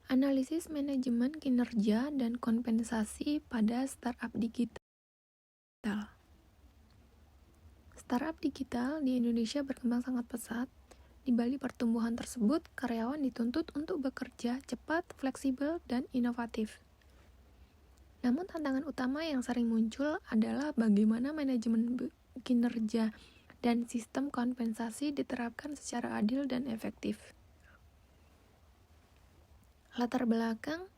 Analisis manajemen kinerja dan kompensasi pada startup digital. Startup digital di Indonesia berkembang sangat pesat. Di balik pertumbuhan tersebut, karyawan dituntut untuk bekerja cepat, fleksibel, dan inovatif. Namun tantangan utama yang sering muncul adalah bagaimana manajemen kinerja dan sistem kompensasi diterapkan secara adil dan efektif. Latar belakang,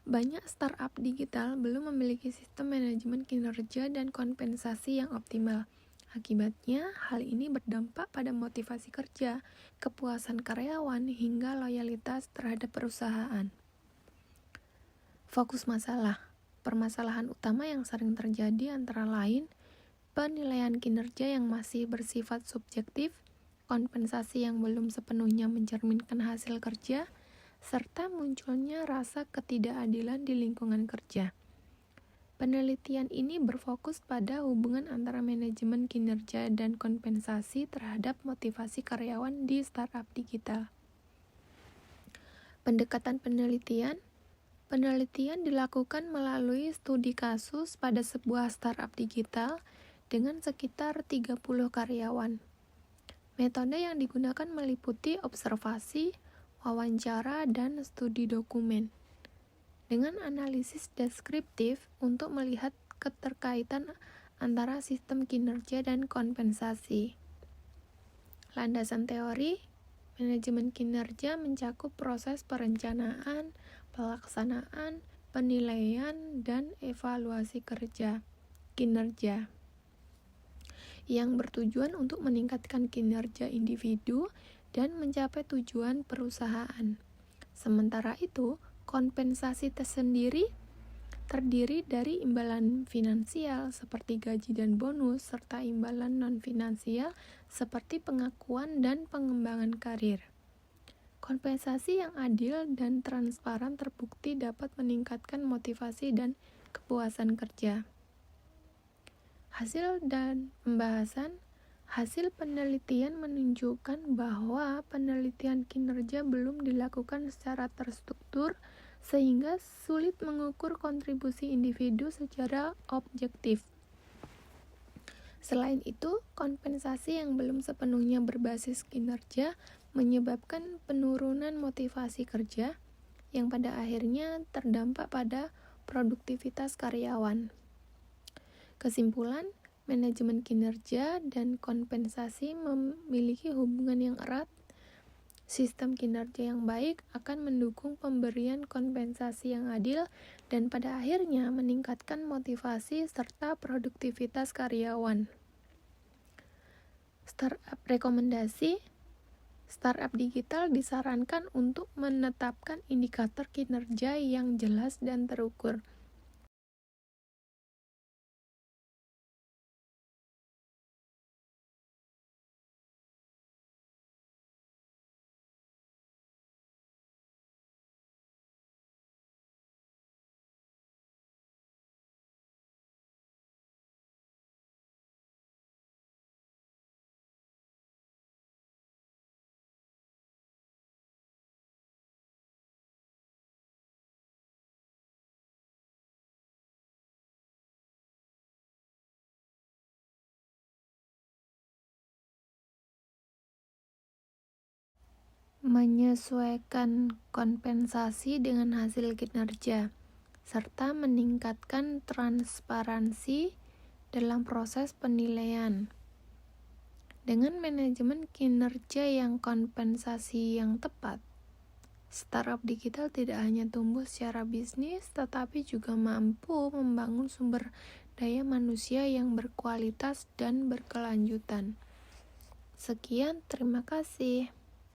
banyak startup digital belum memiliki sistem manajemen kinerja dan kompensasi yang optimal. Akibatnya, hal ini berdampak pada motivasi kerja, kepuasan karyawan, hingga loyalitas terhadap perusahaan. Fokus masalah. Permasalahan utama yang sering terjadi antara lain, penilaian kinerja yang masih bersifat subjektif, kompensasi yang belum sepenuhnya mencerminkan hasil kerja, serta munculnya rasa ketidakadilan di lingkungan kerja. Penelitian ini berfokus pada hubungan antara manajemen kinerja dan kompensasi terhadap motivasi karyawan di startup digital. Pendekatan penelitian dilakukan melalui studi kasus pada sebuah startup digital dengan sekitar 30 karyawan. Metode yang digunakan meliputi observasi, wawancara, dan studi dokumen. Dengan analisis deskriptif untuk melihat keterkaitan antara sistem kinerja dan kompensasi. Landasan teori, manajemen kinerja mencakup proses perencanaan, pelaksanaan, penilaian, dan evaluasi kinerja yang bertujuan untuk meningkatkan kinerja individu dan mencapai tujuan perusahaan. Sementara itu, kompensasi tersendiri terdiri dari imbalan finansial seperti gaji dan bonus, serta imbalan non-finansial seperti pengakuan dan pengembangan karir. Kompensasi yang adil dan transparan terbukti dapat meningkatkan motivasi dan kepuasan kerja. Hasil dan pembahasan. Hasil penelitian menunjukkan bahwa penelitian kinerja belum dilakukan secara terstruktur sehingga sulit mengukur kontribusi individu secara objektif. Selain itu, kompensasi yang belum sepenuhnya berbasis kinerja menyebabkan penurunan motivasi kerja yang pada akhirnya terdampak pada produktivitas karyawan. Kesimpulan, manajemen kinerja dan kompensasi memiliki hubungan yang erat. Sistem kinerja yang baik akan mendukung pemberian kompensasi yang adil dan pada akhirnya meningkatkan motivasi serta produktivitas karyawan. Startup rekomendasi. Startup digital disarankan untuk menetapkan indikator kinerja yang jelas dan terukur. Menyesuaikan kompensasi dengan hasil kinerja, serta meningkatkan transparansi dalam proses penilaian. Dengan manajemen kinerja yang kompensasi yang tepat, startup digital tidak hanya tumbuh secara bisnis, tetapi juga mampu membangun sumber daya manusia yang berkualitas dan berkelanjutan. Sekian, terima kasih.